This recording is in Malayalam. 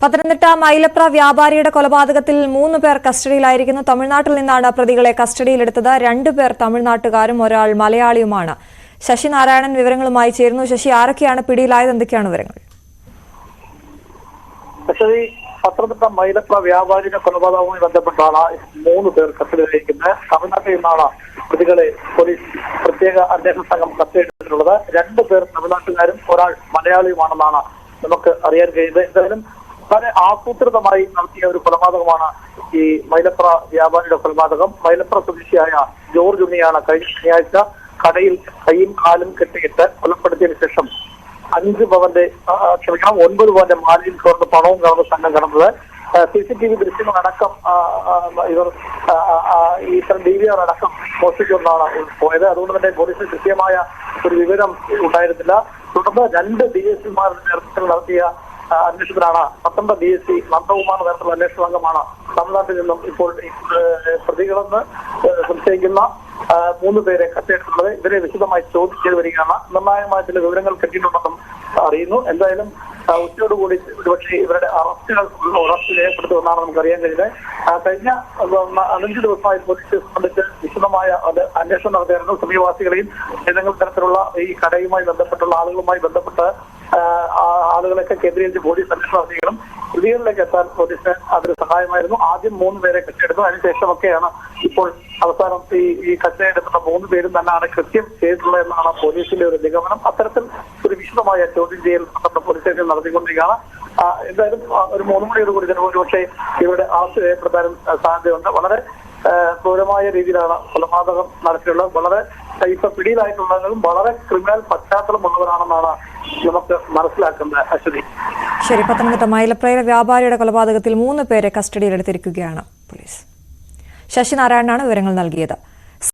പത്തനംതിട്ട മൈലപ്ര വ്യാപാരിയുടെ കൊലപാതകത്തിൽ 3 പേർ കസ്റ്റഡിയിലായിരിക്കുന്നു. തമിഴ്നാട്ടിൽ നിന്നാണ് പ്രതികളെ കസ്റ്റഡിയിലെടുത്തത്. 2 പേർ തമിഴ്നാട്ടുകാരും ഒരാൾ മലയാളിയുമാണ്. ശശി നാരായണൻ വിവരങ്ങളുമായി ചേരുന്നു. ശശി, ആരൊക്കെയാണ് പിടിയിലായത്? എന്തൊക്കെയാണ് വിവരങ്ങൾ? പത്തനംതിട്ട മൈലപ്ര വ്യാപാരിയുടെ കൊലപാതകവുമായി ബന്ധപ്പെട്ടാണ് 3 പേർ കസ്റ്റഡിയിലിരിക്കുന്നത്. തമിഴ്നാട്ടിൽ നിന്നാണ് പ്രതികളെ പോലീസ് പ്രത്യേക അന്വേഷണ സംഘം കസ്റ്റഡിയിലെടുത്തിട്ടുള്ളത്. 2 പേർ തമിഴ്നാട്ടുകാരും ഒരാൾ മലയാളിയുമാണെന്നാണ് നമുക്ക് അറിയാൻ കഴിയുന്നത്. എന്തായാലും വളരെ ആസൂത്രിതമായി നടത്തിയ ഒരു കൊലപാതകമാണ് ഈ മൈലപ്ര വ്യാപാരിയുടെ കൊലപാതകം. മൈലപ്ര സ്വദേശിയായ ജോർജ് ഉണ്ണിയാണ് കഴിഞ്ഞ ശനിയാഴ്ച കടയിൽ കൈയും കാലും കെട്ടിയിട്ട് കൊലപ്പെടുത്തിയതിനു ശേഷം 9 പവന്റെ മാലിന്യം ചോർന്ന് പണവും കടന്ന് സംഘം കടന്നത്. CCTV ദൃശ്യങ്ങളടക്കം ഇത്തരം DVR അടക്കം മോഷ്ടിച്ചുകൊണ്ടാണ് പോയത്. അതുകൊണ്ട് തന്നെ പോലീസിന് കൃത്യമായ ഒരു വിവരം ഉണ്ടായിരുന്നില്ല. തുടർന്ന് 2 DSPമാരുടെ നേതൃത്വത്തിൽ നടത്തിയ അന്വേഷണത്തിലാണ് പത്തനംതിട്ട DSP നന്ദകുമാർ നേതൃത്വത്തിലുള്ള അന്വേഷണ സംഘമാണ് തമിഴ്നാട്ടിൽ നിന്നും ഇപ്പോൾ പ്രതികളെന്ന് സംശയിക്കുന്ന 3 പേരെ കസ്റ്റഡിയിലെടുത്തുള്ളത്. ഇവരെ വിശദമായി ചോദ്യം ചെയ്ത് വരികയാണ്. നിർണായകമായ ചില വിവരങ്ങൾ കിട്ടിയിട്ടുണ്ടെന്നും അറിയുന്നു. എന്തായാലും ഉച്ചയോടുകൂടി ഒരുപക്ഷെ ഇവരുടെ അറസ്റ്റ് രേഖപ്പെടുത്തുമെന്നാണ് നമുക്ക് അറിയാൻ കഴിയുന്നത്. കഴിഞ്ഞ 5 ദിവസമായി പോലീസ് സംബന്ധിച്ച് വിശദമായ അന്വേഷണം നടത്തിയായിരുന്നു. സമീപവാസികളെയും ഏതെങ്കിലും തരത്തിലുള്ള ഈ കടയുമായി ബന്ധപ്പെട്ടുള്ള ആളുകളുമായി ബന്ധപ്പെട്ട് ആളുകളൊക്കെ കേന്ദ്രീകരിച്ച് പോലീസ് അന്വേഷണം നടത്തിയെങ്കിലും പ്രതികളിലേക്ക് എത്താൻ പോലീസിന് അതൊരു സഹായമായിരുന്നു. ആദ്യം 3 പേരെ കസ്റ്റഡിയെടുത്തു. അതിനുശേഷമൊക്കെയാണ് ഇപ്പോൾ അവസാനം ഈ കസ്റ്റഡിയെടുക്കുന്ന 3 പേരും തന്നെയാണ് കൃത്യം ചെയ്തിട്ടുള്ളതെന്നാണ് പോലീസിന്റെ ഒരു നിഗമനം. അത്തരത്തിൽ ഒരു വിശദമായ ചോദ്യം ചെയ്യൽ പോലീസ് സ്റ്റേഷൻ നടത്തിക്കൊണ്ടിരിക്കുകയാണ്. എന്തായാലും ഒരു 3 മണിയോടുകൂടി തന്നെ ഒരുപക്ഷെ ഇവരുടെ അറസ്റ്റ് രേഖപ്പെടുത്താനും സാധ്യതയുണ്ട്. വളരെ ക്രൂരമായ രീതിയിലാണ് കൊലപാതകം നടത്തിയിട്ടുള്ളത്. വളരെ ഇപ്പൊ പിടിയിലായിട്ടുള്ളവരും വളരെ ക്രിമിനൽ പശ്ചാത്തലമുള്ളവരാണെന്നാണ് നമുക്ക് മനസ്സിലാക്കുന്നത്. അശ്വതി, ശരി. പത്തനംതിട്ട മൈലപ്രയിലെ വ്യാപാരിയുടെ കൊലപാതകത്തിൽ 3 പേരെ കസ്റ്റഡിയിലെടുത്തിരിക്കുകയാണ് പോലീസ്. ശശി നാരായണനാണ് വിവരങ്ങൾ നൽകിയത്.